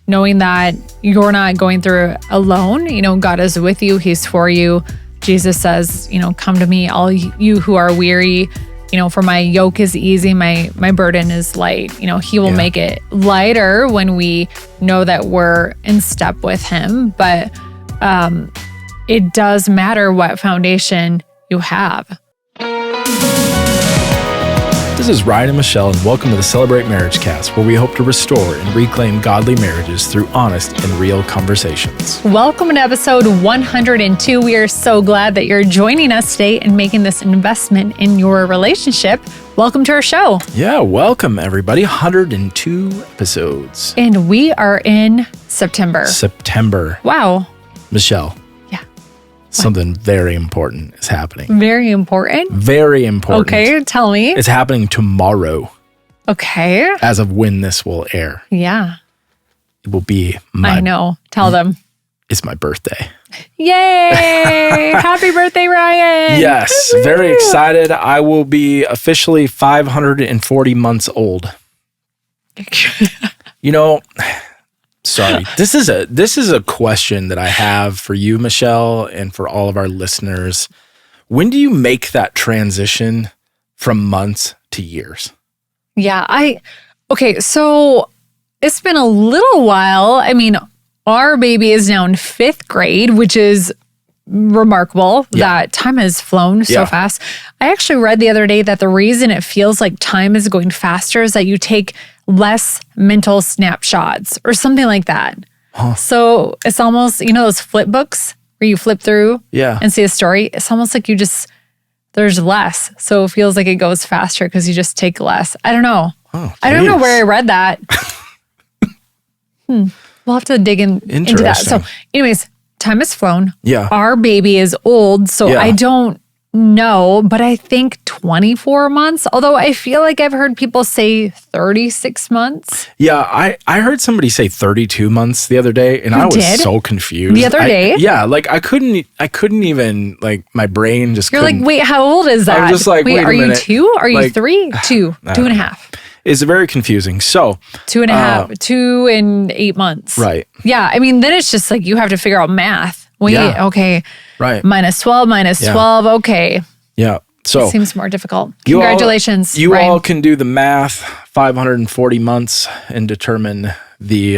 knowing that you're not going through it alone. God is with you. He's for you. Jesus says, come to me, all you who are weary, for my yoke is easy, my burden is light. He will make it lighter when we know that we're in step with him. But it does matter what foundation you have. This is Ryan and Michelle, and welcome to the Celebrate MarriageCast, where we hope to restore and reclaim godly marriages through honest and real conversations. Welcome to episode 102. We are so glad that you're joining us today and making this investment in your relationship. Welcome to our show. Yeah, welcome everybody. 102 episodes. And we are in September. Wow. Michelle. Something very important is happening. Very important? Very important. Okay, tell me. It's happening tomorrow. Okay. As of when this will air. Yeah. It will be I know. Tell them. It's my birthday. Yay! Happy birthday, Ryan. Yes. Very excited. I will be officially 540 months old. Sorry. This is a question that I have for you, Michelle, and for all of our listeners. When do you make that transition from months to years? Yeah, so it's been a little while. I mean, our baby is now in 5th grade, which is remarkable. That time has flown so fast. I actually read the other day that the reason it feels like time is going faster is that you take less mental snapshots or something like that. Huh. So it's almost, those flip books where you flip through and see a story. It's almost like there's less. So it feels like it goes faster because you just take less. I don't know. Oh, I don't know where I read that. We'll have to dig into that. So anyways, time has flown. Yeah. Our baby is old, so I don't know, but I think 24 months, although I feel like I've heard people say 36 months. Yeah, I heard somebody say 32 months the other day, and I was so confused. The other day? Yeah, like I couldn't even, like, my brain just couldn't. You're like, wait, how old is that? I was just like, wait a are minute. You 2? Are you like, 3? 2. 2.5. It's very confusing. So 2.5, 2 and 8 months. Right. Yeah. I mean, then it's just like you have to figure out math. Okay. Right. Minus 12, minus 12. Okay. Yeah. So it seems more difficult. Congratulations. You Ryan. all can do the math, 540 months, and determine the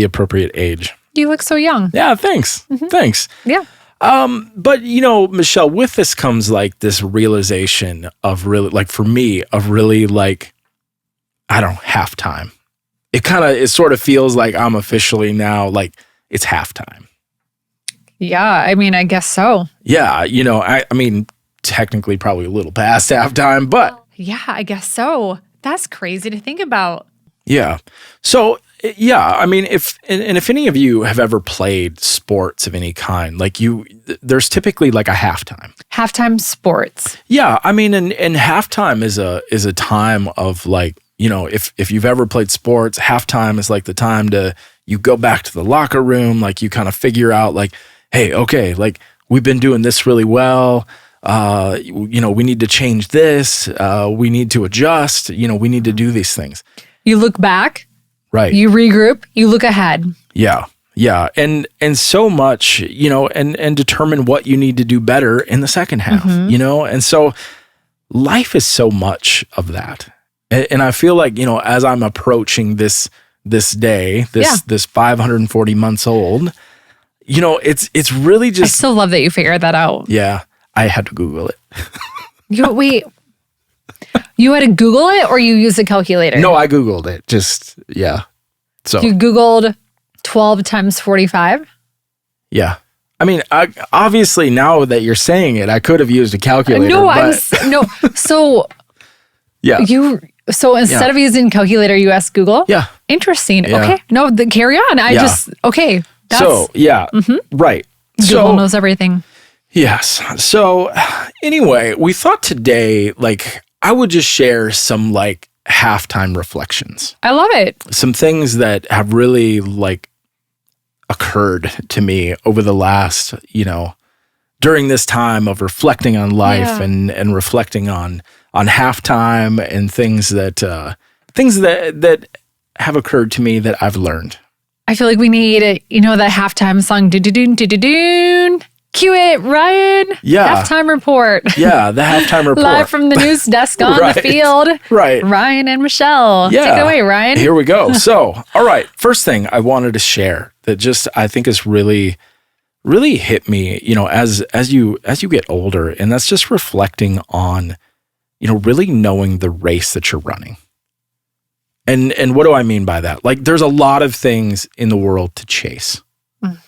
appropriate age. You look so young. Yeah. Thanks. Mm-hmm. Thanks. Yeah. But Michelle, with this comes like this realization of really, like for me, of really like, halftime. It sort of feels like I'm officially now like it's halftime. Yeah, I mean, I guess so. Yeah, I mean, technically probably a little past halftime, but yeah, I guess so. That's crazy to think about. Yeah. So, yeah, I mean, if any of you have ever played sports of any kind, like there's typically like a halftime. Halftime sports. Yeah, I mean, and halftime is a time of like, if you've ever played sports, halftime is like the time you go back to the locker room, like you kind of figure out like, hey, okay, like we've been doing this really well. We need to change this. We need to adjust. We need to do these things. You look back. Right. You regroup. You look ahead. Yeah. Yeah. And so much, and determine what you need to do better in the second half, And so life is so much of that. And I feel like, as I'm approaching this day, this 540 months old, it's really just. I still love that you figured that out. Yeah, I had to Google it. Wait, you had to Google it or you used a calculator? No, I Googled it. So you Googled 12 times 45? Yeah. I mean, obviously now that you're saying it, I could have used a calculator. So yeah. So instead of using calculator, you asked Google? Yeah. Interesting. Yeah. Okay. No, carry on. Okay. Right. Google knows everything. Yes. So anyway, we thought today, like, I would just share some like halftime reflections. I love it. Some things that have really like occurred to me over the last, during this time of reflecting on life and reflecting on halftime and things that have occurred to me that I've learned. I feel like we need, the halftime song, do-do-doon, do-do-doon. Cue it, Ryan. Yeah. Halftime report. Yeah, the halftime report. Live from the news desk on the field. Right. Ryan and Michelle. Yeah. Take it away, Ryan. Here we go. So, all right. First thing I wanted to share that just I think is really, really hit me, as you get older, and that's just reflecting on, really knowing the race that you're running. And what do I mean by that? Like, there's a lot of things in the world to chase,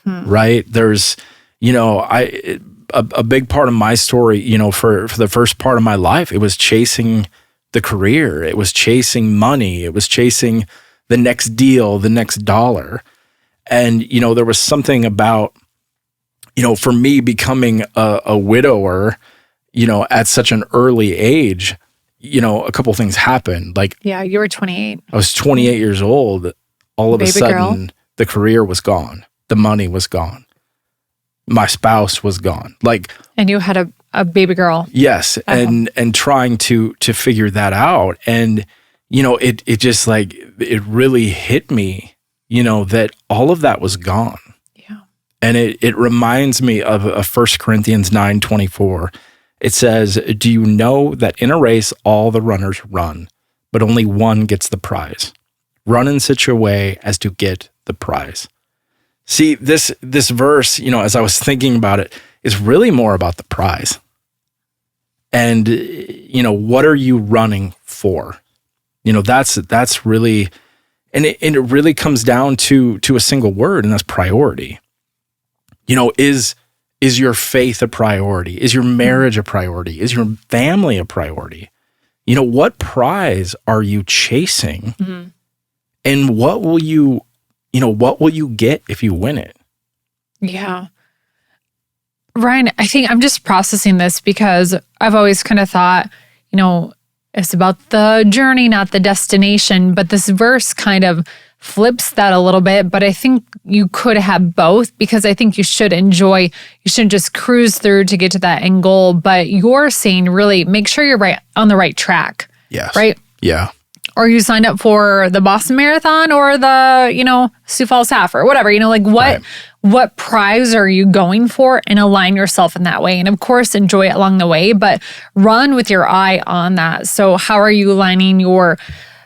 right? There's, a big part of my story, for the first part of my life, it was chasing the career. It was chasing money. It was chasing the next deal, the next dollar. And, there was something about, for me becoming a widower, at such an early age, a couple things happened. Like, yeah, you were 28. I was 28 years old. All of a sudden, the career was gone. The money was gone. My spouse was gone. And you had a baby girl. Yes. And trying to figure that out. And, it just it really hit me, that all of that was gone. Yeah. And it reminds me of 1 Corinthians 9:24. It says, "Do you know that in a race, all the runners run, but only one gets the prize? Run in such a way as to get the prize." See, this verse, as I was thinking about it, is really more about the prize. And, what are you running for? That's really, and it really comes down to a single word, and that's priority. Is your faith a priority? Is your marriage a priority? Is your family a priority? What prize are you chasing? Mm-hmm. And what will you get if you win it? Yeah. Ryan, I think I'm just processing this because I've always kind of thought, it's about the journey, not the destination. But this verse kind of flips that a little bit. But I think you could have both, because I think you shouldn't just cruise through to get to that end goal. But you're saying really make sure you're right on the right track. Yes. Right? Yeah. Or you signed up for the Boston Marathon or the, Sioux Falls Half or whatever, what prize are you going for, and align yourself in that way. And of course, enjoy it along the way, but run with your eye on that. So how are you aligning your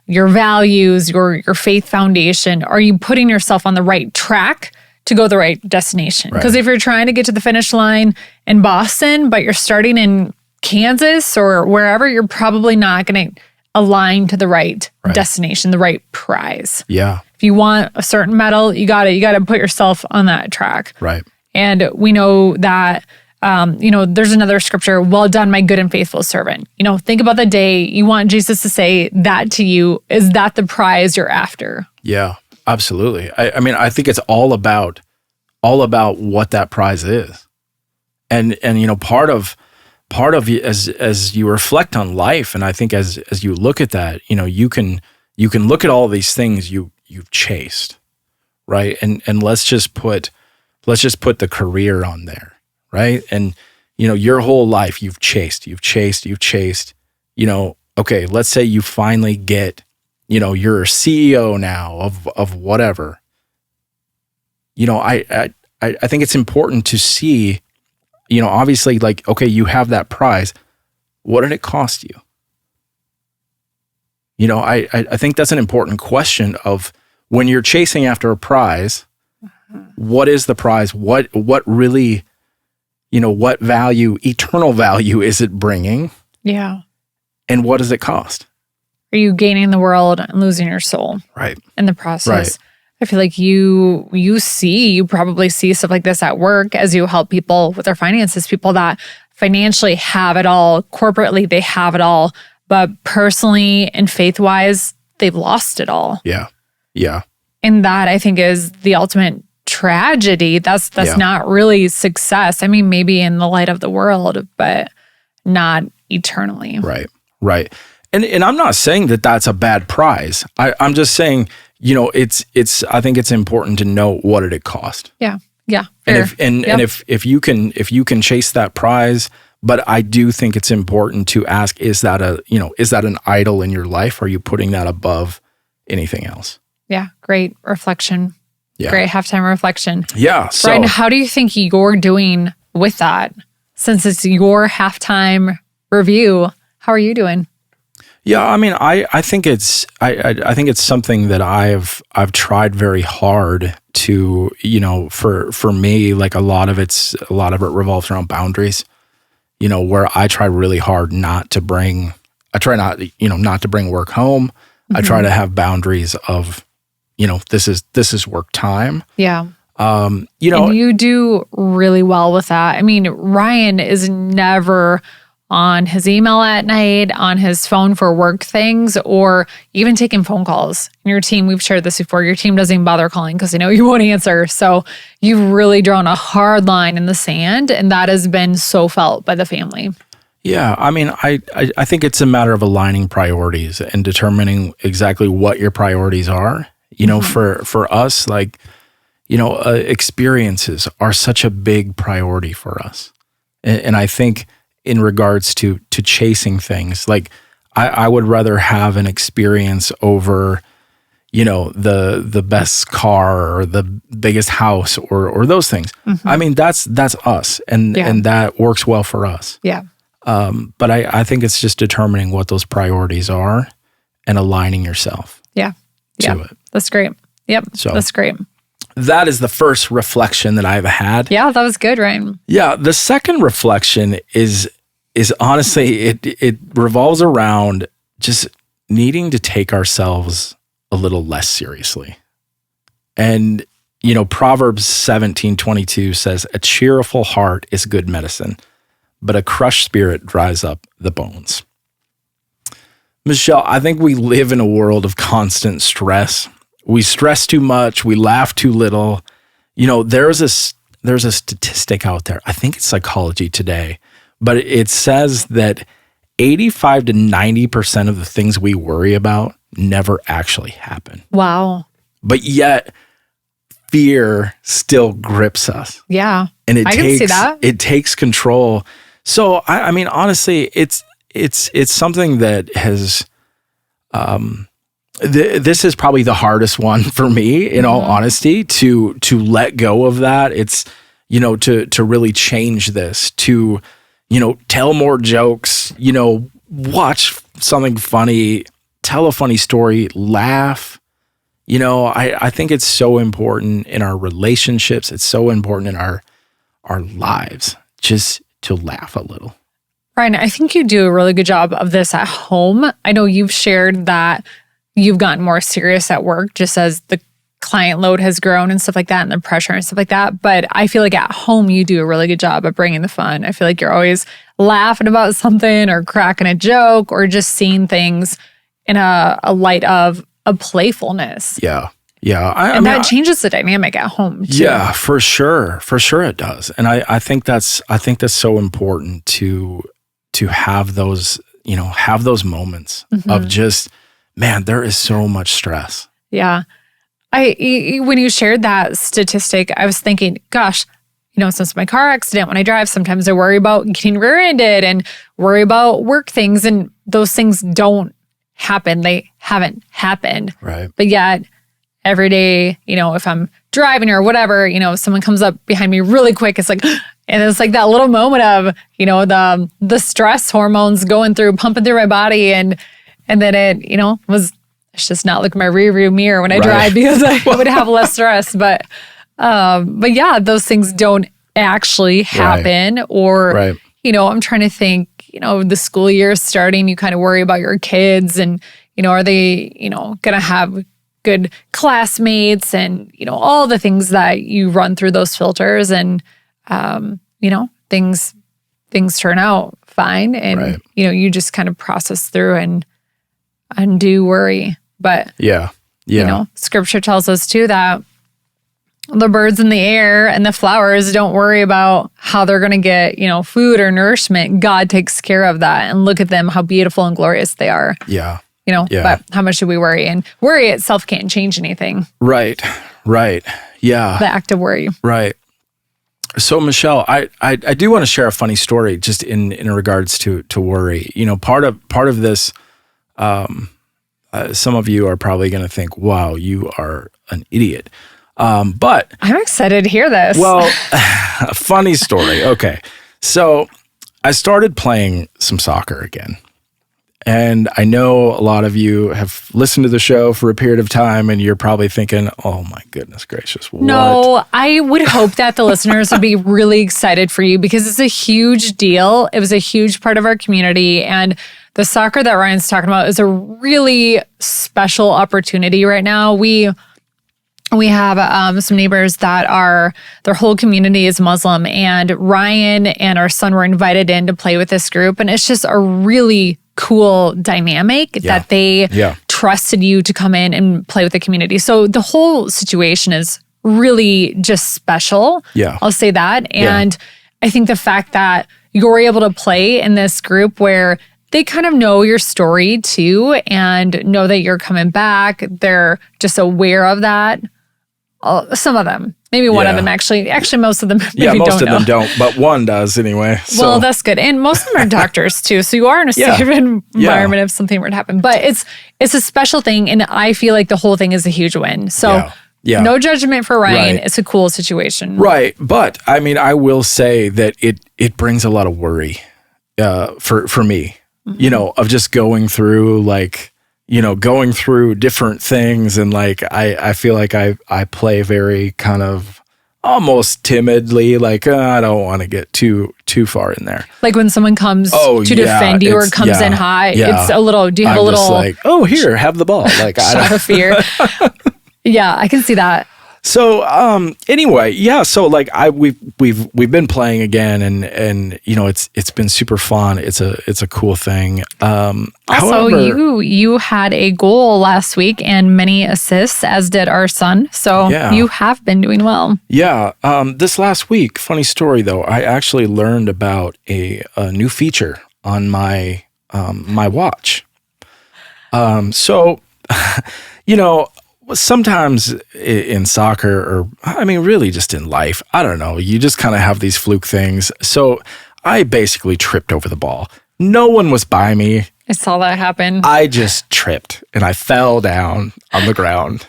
values, your faith foundation? Are you putting yourself on the right track to go the right destination? Because if you're trying to get to the finish line in Boston, but you're starting in Kansas or wherever, you're probably not going to align to the right destination, the right prize. Yeah. If you want a certain medal, you got to put yourself on that track. Right. And we know that, there's another scripture, well done, my good and faithful servant. Think about the day you want Jesus to say that to you. Is that the prize you're after? Yeah, absolutely. I think it's all about what that prize is. And part of as you reflect on life, and I think as you look at that, you can look at all these things you've chased, right? And let's just put the career on there, right? And your whole life you've chased. Okay, let's say you finally get, you're a CEO now of whatever. I think it's important to see, obviously, okay, you have that prize. What did it cost you? I think that's an important question of when you're chasing after a prize, what is the prize? What really, what value, eternal value is it bringing? Yeah. And what does it cost? Are you gaining the world and losing your soul? Right. In the process. Right. I feel like you probably see stuff like this at work as you help people with their finances, people that financially have it all, corporately they have it all, but personally and faith-wise, they've lost it all. Yeah. Yeah. And that, I think, is the ultimate tragedy. That's not really success. I mean, maybe in the light of the world, but not eternally. Right. Right. And I'm not saying that that's a bad prize. I'm just saying, I think it's important to know what did it cost. Yeah. Yeah. And if you can chase that prize, but I do think it's important to ask, is that an idol in your life? Are you putting that above anything else? Yeah. Great reflection. Yeah. Great halftime reflection. Yeah. So Brian, how do you think you're doing with that? Since it's your halftime review, how are you doing? yeah, I mean, I think it's I think it's something that I've tried very hard to, for me, like a lot of it revolves around boundaries, where I try really hard not to bring work home. I try to have boundaries of, this is work time. Yeah. And you do really well with that. I mean, Ryan is never on his email at night, on his phone for work things, or even taking phone calls. In your team, we've shared this before, your team doesn't even bother calling because they know you won't answer. So you've really drawn a hard line in the sand, and that has been so felt by the family. Yeah, I mean, I think it's a matter of aligning priorities and determining exactly what your priorities are. For us, like, experiences are such a big priority for us. And I think in regards to chasing things, like I would rather have an experience over, the best car or the biggest house or those things. I mean, that's us, and that works well for us. Yeah. But I think it's just determining what those priorities are and aligning yourself. Yeah. To it. That's great. Yep. So that's great. That is the first reflection that I've had. Yeah, that was good, Ryan. Yeah. The second reflection is honestly, it revolves around just needing to take ourselves a little less seriously. And, Proverbs 17:22 says, "A cheerful heart is good medicine, but a crushed spirit dries up the bones." Michelle, I think we live in a world of constant stress. We stress too much. We laugh too little. There's a statistic out there. I think it's Psychology Today, but it says that 85 to 90% of the things we worry about never actually happen. Wow. But yet, fear still grips us. Yeah. And I can see that. It takes control. So, I mean, honestly, it's something that has, this is probably the hardest one for me, in all honesty, to let go of that. It's, to really change this, to, tell more jokes, watch something funny, tell a funny story, laugh. I think it's so important in our relationships. It's so important in our lives, just to laugh a little. Ryan, I think you do a really good job of this at home. I know you've shared that you've gotten more serious at work just as the client load has grown and stuff like that, and the pressure and stuff like that. But I feel like at home, you do a really good job of bringing the fun. I feel like you're always laughing about something or cracking a joke or just seeing things in a light of a playfulness. Yeah. Yeah. I mean, that changes the dynamic at home too. Yeah, for sure. For sure it does. And I think that's so important to have those, have those moments of just, man, there is so much stress. Yeah. When you shared that statistic, I was thinking, gosh, since my car accident, when I drive, sometimes I worry about getting rear-ended and worry about work things, and those things don't happen. They haven't happened. Right. But yet every day, if I'm driving or whatever, someone comes up behind me really quick, it's like, and it's like that little moment of, the stress hormones pumping through my body. And then it's just not looking my rear view mirror when I drive, because I would have less stress. But yeah, those things don't actually happen. Right. Or, I'm trying to think, the school year is starting, you kind of worry about your kids and, are they, going to have good classmates and, all the things that you run through those filters, and, things turn out fine. And, you just kind of process through and undo worry. But, scripture tells us too that the birds in the air and the flowers don't worry about how they're going to get, food or nourishment. God takes care of that. And look at them, how beautiful and glorious they are. Yeah. But how much should we worry? And worry itself can't change anything. Right. Yeah. The act of worry. Right. So Michelle, I do want to share a funny story just in regards to worry. Part of this, some of you are probably going to think, wow, you are an idiot. But I'm excited to hear this. Well, a funny story. Okay. So I started playing some soccer again. And I know a lot of you have listened to the show for a period of time and you're probably thinking, oh my goodness gracious, what? No, I would hope that the listeners would be really excited for you because it's a huge deal. It was a huge part of our community. And the soccer that Ryan's talking about is a really special opportunity right now. We have some neighbors that their whole community is Muslim, and Ryan and our son were invited in to play with this group. And it's just a really cool dynamic that they trusted you to come in and play with the community. So the whole situation is really just special. Yeah. I'll say that. And I think the fact that you're able to play in this group where they kind of know your story too and know that you're coming back. They're just aware of that. Some of them, maybe one of them actually most of them maybe most don't of them don't, but one does anyway. So. Well, that's good. And most of them are doctors too. So you are in a safe environment if something were to happen. But it's a special thing. And I feel like the whole thing is a huge win. So no judgment for Ryan. Right. It's a cool situation. Right. But I mean, I will say that it brings a lot of worry for me, you know, of just going through going through different things. And like, I feel like I play very kind of almost timidly, like, I don't want to get too far in there. Like when someone comes to defend you or comes in high, it's a little, do you have a little like, oh, here, have the ball. Like, shot of fear. Yeah, I can see that. So anyway, so like we've been playing again and you know it's been super fun. It's a cool thing. Also, you had a goal last week and many assists, as did our son. So you have been doing well. Yeah. This last week, funny story though, I actually learned about a new feature on my my watch. So you know. Sometimes in soccer or, I mean, really just in life, I don't know, you just kind of have these fluke things. So I basically tripped over the ball. No one was by me. I saw that happen. I just tripped and I fell down on the ground.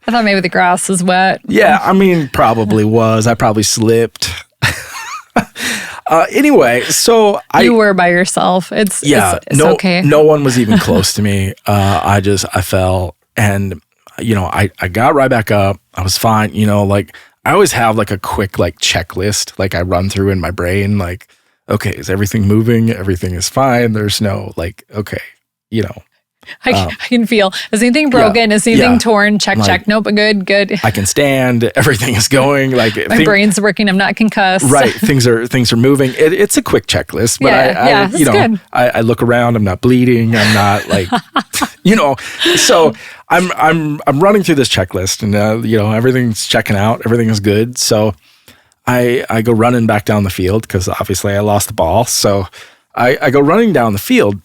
I thought maybe the grass was wet. Yeah, I mean, probably was. I probably slipped. Anyway, so you were by yourself. It's okay. No one was even close to me. I fell and you know, I got right back up. I was fine. You know, like I always have like a quick like checklist, like I run through in my brain, like, okay, is everything moving? Everything is fine. There's no like, okay, you know. I can feel. Is anything broken? Is anything torn? Check. Nope, good. I can stand. Everything is going. Like my brain's working. I'm not concussed. Right. Things are moving. It's a quick checklist, but I look around. I'm not bleeding. I'm not like, you know. So I'm running through this checklist, and you know everything's checking out. Everything is good. So I go running back down the field because obviously I lost the ball. So I go running down the field.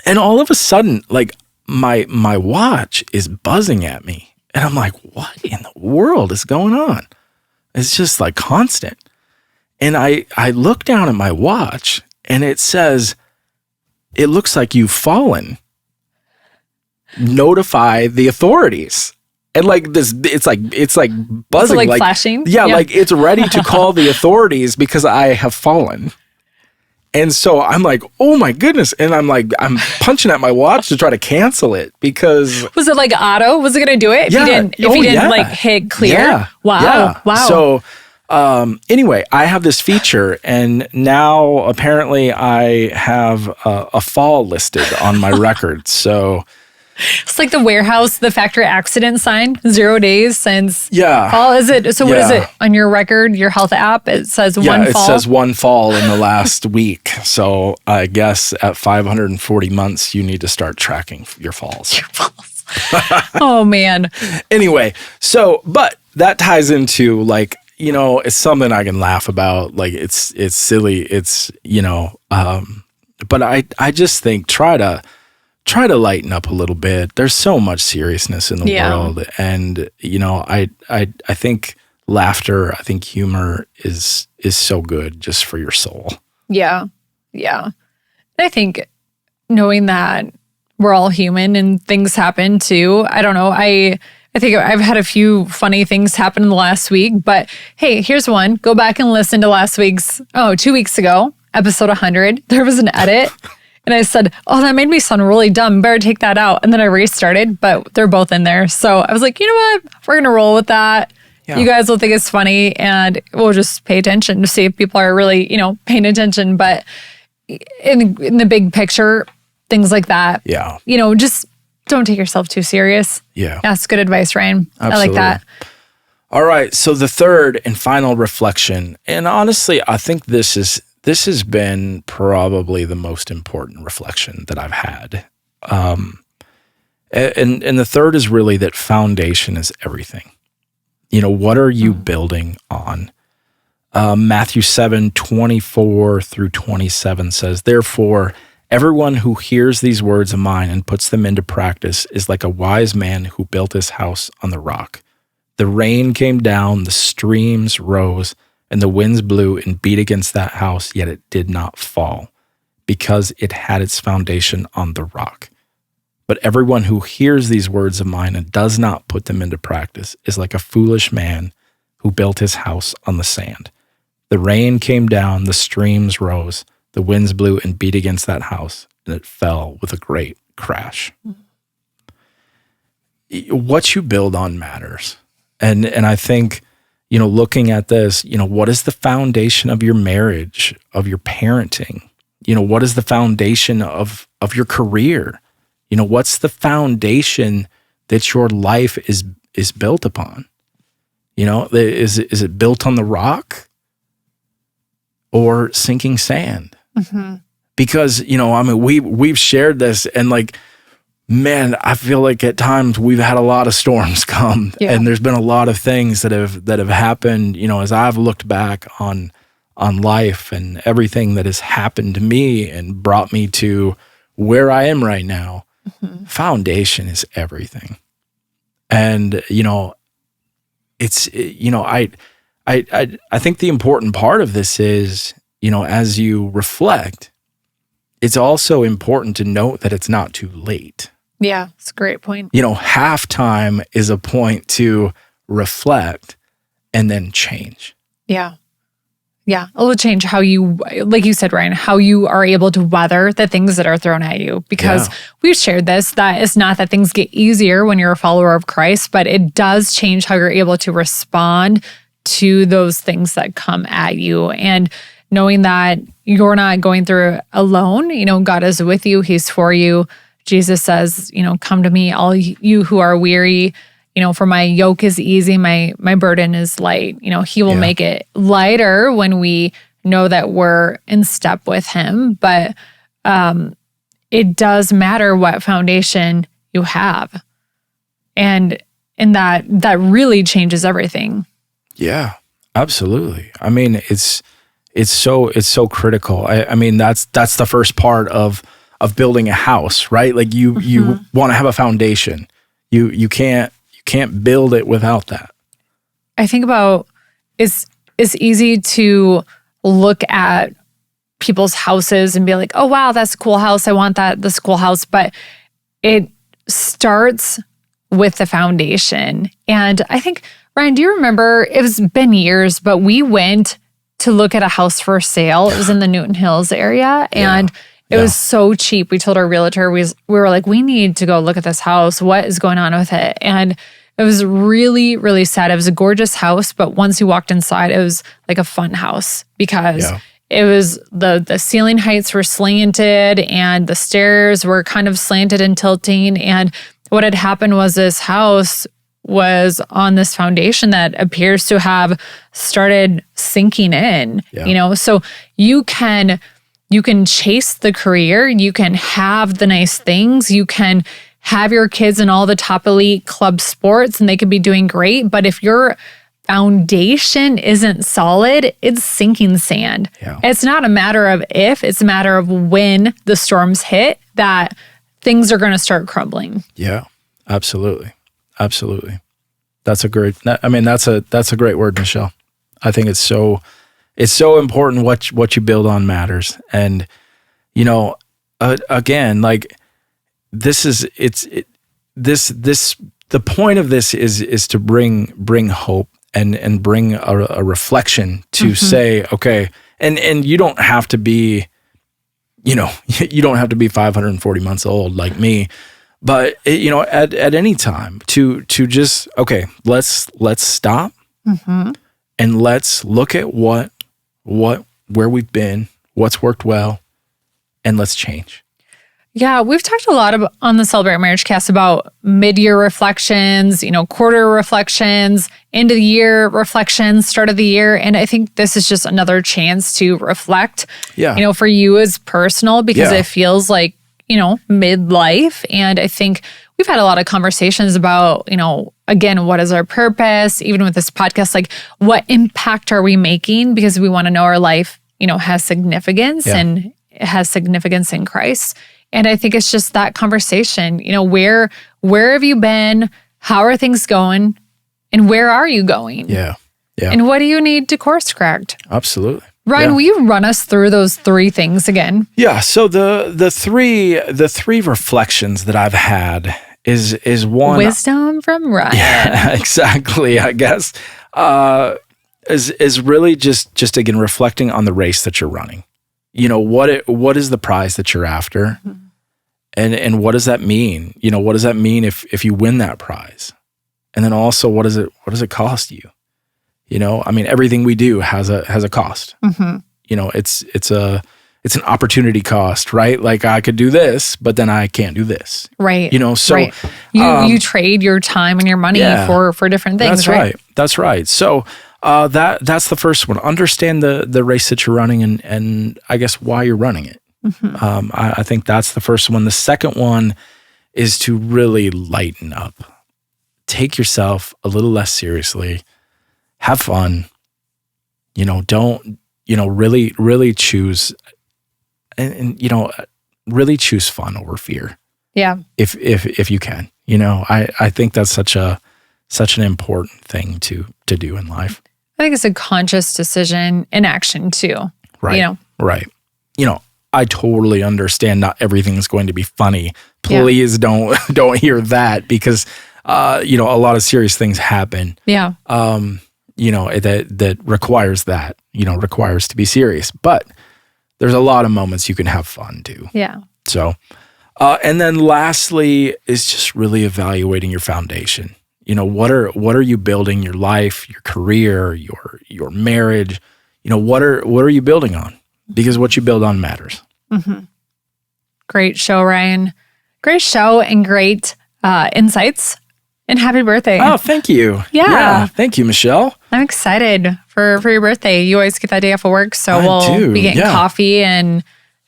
And all of a sudden, like my watch is buzzing at me. And I'm like, what in the world is going on? It's just like constant. And I look down at my watch and it says, it looks like you've fallen. Notify the authorities. And like this, it's like buzzing. So like flashing? Yeah, like it's ready to call the authorities because I have fallen. And so I'm like, oh my goodness. And I'm punching at my watch to try to cancel it because. Was it like auto? Was it going to do it? If you didn't like hit clear? Yeah. Wow. Yeah. Wow. So anyway, I have this feature and now apparently I have a fall listed on my record. So. It's like the warehouse, the factory accident sign, 0 days since fall. Is it? So what is it on your record, your health app? It says one fall? Yeah, it says one fall in the last week. So I guess at 540 months, you need to start tracking your falls. Your falls. Oh, man. Anyway, but that ties into like, you know, it's something I can laugh about. Like it's silly. It's, you know, but I just think try to lighten up a little bit. There's so much seriousness in the world. And, you know, I think laughter, I think humor is so good just for your soul. Yeah. Yeah. And I think knowing that we're all human and things happen too. I don't know. I I think I've had a few funny things happen in the last week, but hey, here's one. Go back and listen to last week's, 2 weeks ago, episode 100. There was an edit and I said, oh, that made me sound really dumb. Better take that out. And then I restarted, but they're both in there. So I was like, you know what? We're going to roll with that. Yeah. You guys will think it's funny and we'll just pay attention to see if people are really, paying attention. But in the big picture, things like that, just don't take yourself too serious. Yeah. That's good advice, Ryan. Absolutely. I like that. All right. So the third and final reflection, and honestly, I think this has been probably the most important reflection that I've had. And the third is really that foundation is everything. What are you building on? Matthew 7:24-27 says, therefore, everyone who hears these words of mine and puts them into practice is like a wise man who built his house on the rock. The rain came down, the streams rose, and the winds blew and beat against that house, yet it did not fall, because it had its foundation on the rock. But everyone who hears these words of mine and does not put them into practice is like a foolish man who built his house on the sand. The rain came down, the streams rose, the winds blew and beat against that house, and it fell with a great crash. What you build on matters. And I think, looking at this, what is the foundation of your marriage, of your parenting? What is the foundation of your career? What's the foundation that your life is built upon? Is it built on the rock or sinking sand? Mm-hmm. Because, we've shared this and man, I feel like at times we've had a lot of storms come and there's been a lot of things that have happened, as I've looked back on life and everything that has happened to me and brought me to where I am right now. Mm-hmm. Foundation is everything. And, it's, I think the important part of this is, as you reflect, it's also important to note that it's not too late. Yeah, it's a great point. Halftime is a point to reflect and then change. Yeah. Yeah, it will change how you, like you said, Ryan, how you are able to weather the things that are thrown at you. Because we've shared this, that it's not that things get easier when you're a follower of Christ, but it does change how you're able to respond to those things that come at you. And knowing that you're not going through it alone, God is with you, He's for you. Jesus says, come to me, all you who are weary, for my yoke is easy, my burden is light. He will make it lighter when we know that we're in step with Him. But it does matter what foundation you have. And that really changes everything. Yeah, absolutely. I mean, it's so critical. I mean, that's the first part of building a house, right? You want to have a foundation. You can't build it without that. I think about it's easy to look at people's houses and be like, oh, wow, that's a cool house. I want this cool house. But it starts with the foundation. And I think, Ryan, do you remember, it's been years, but we went to look at a house for sale. It was in the Newton Hills area. And it was so cheap. We told our realtor, we were like, we need to go look at this house. What is going on with it? And it was really, really sad. It was a gorgeous house, but once you walked inside, it was like a fun house because it was the ceiling heights were slanted and the stairs were kind of slanted and tilting. And what had happened was this house was on this foundation that appears to have started sinking in, so you can chase the career, you can have the nice things, you can have your kids in all the top elite club sports and they could be doing great. But if your foundation isn't solid, it's sinking sand. Yeah. It's not a matter of if, it's a matter of when the storms hit that things are going to start crumbling. Yeah, absolutely. Absolutely. That's a great word, Michelle. I think it's so important what you build on matters. And, again, this the point of this is to bring hope and bring a reflection to say, okay, and you don't have to be, you don't have to be 540 months old like me, but at any time to just, okay, let's stop and let's look at where we've been, what's worked well, and let's change. Yeah, we've talked a lot on the Celebrate MarriageCast about mid-year reflections, quarter reflections, end of the year reflections, start of the year. And I think this is just another chance to reflect, for you as personal, because it feels like, midlife. And I think we've had a lot of conversations about, again, what is our purpose? Even with this podcast, like what impact are we making? Because we want to know our life, has significance and it has significance in Christ. And I think it's just that conversation, where have you been? How are things going? And where are you going? Yeah. And what do you need to course correct? Absolutely. Ryan, will you run us through those three things again? Yeah. So the three reflections that I've had is one wisdom from Ryan. Yeah, exactly. I guess is really just again reflecting on the race that you're running. What is the prize that you're after? And what does that mean? What does that mean if you win that prize? And then also, what does it cost you? Everything we do has a cost. It's an opportunity cost, right? Like I could do this, but then I can't do this. Right. So right. You trade your time and your money for different things. That's right. That's right. So that's the first one. Understand the race that you're running and I guess why you're running it. I think that's the first one. The second one is to really lighten up. Take yourself a little less seriously. Have fun. Don't, really choose and really choose fun over fear. Yeah. If you can. I think that's such an important thing to do in life. I think it's a conscious decision in action too. Right. Right. I totally understand not everything's going to be funny. Please don't hear that because, a lot of serious things happen. Yeah. That requires requires to be serious. But there's a lot of moments you can have fun too. Yeah. So, and then lastly is just really evaluating your foundation. What are you building your life, your career, your marriage? What are you building on? Because what you build on matters. Great show, Ryan. Great show and great insights. And happy birthday. Oh, thank you. Yeah. Thank you, Michelle. I'm excited for your birthday. You always get that day off of work, so we'll be getting coffee and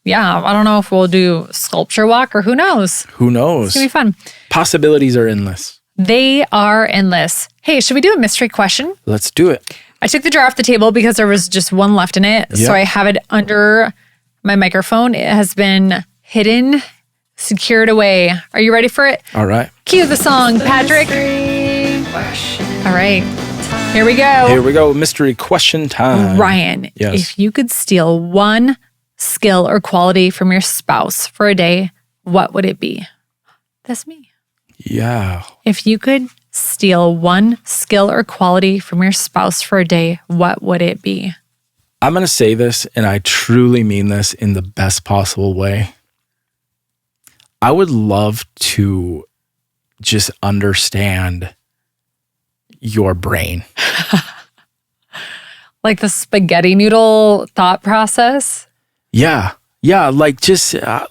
I don't know if we'll do sculpture walk or who knows. Who knows? It's going to be fun. Possibilities are endless. They are endless. Hey, should we do a mystery question? Let's do it. I took the jar off the table because there was just one left in it. Yep. So I have it under my microphone. It has been hidden, secured away. Are you ready for it? All right. Cue the song, Patrick. All right. Here we go. Here we go. Mystery question time. Ryan, if you could steal one skill or quality from your spouse for a day, what would it be? That's me. Yeah. If you could steal one skill or quality from your spouse for a day, what would it be? I'm going to say this, and I truly mean this in the best possible way. I would love to just understand your brain. Like the spaghetti noodle thought process? Yeah. Yeah. Like just I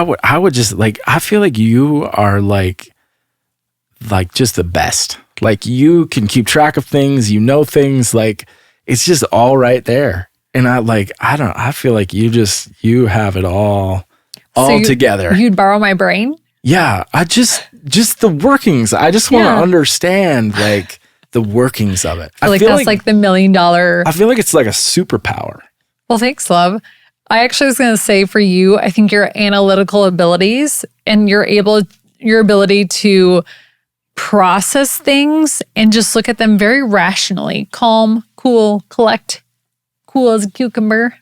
would just I feel like you are like just the best. Like you can keep track of things, things, like it's just all right there. And I feel like you have it all together. You'd borrow my brain? Yeah. I just the workings. I just want to understand the workings of it. I feel like that's like the $1 million. I feel like it's like a superpower. Well, thanks, love. I actually was going to say for you, I think your analytical abilities and your ability to process things and just look at them very rationally, calm, cool, collect, cool as a cucumber.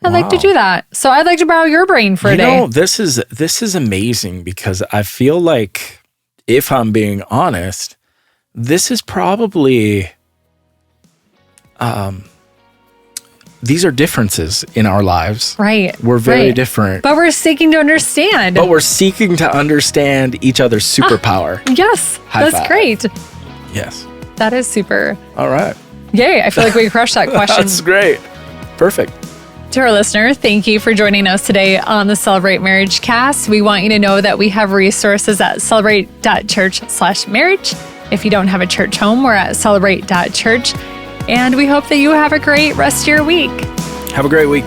I'd like to do that. So I'd like to borrow your brain for a day. This is amazing because I feel like if I'm being honest, this is probably, these are differences in our lives. Right. We're very different. But we're seeking to understand. But we're seeking to understand each other's superpower. Yes. High that's five. great. Yes. That is super. All right. Yay. I feel like we crushed that question. That's great. Perfect. To our listener, thank you for joining us today on the Celebrate MarriageCast. We want you to know that we have resources at Celebrate.church/marriage. If you don't have a church home, we're at Celebrate.church. And we hope that you have a great rest of your week. Have a great week.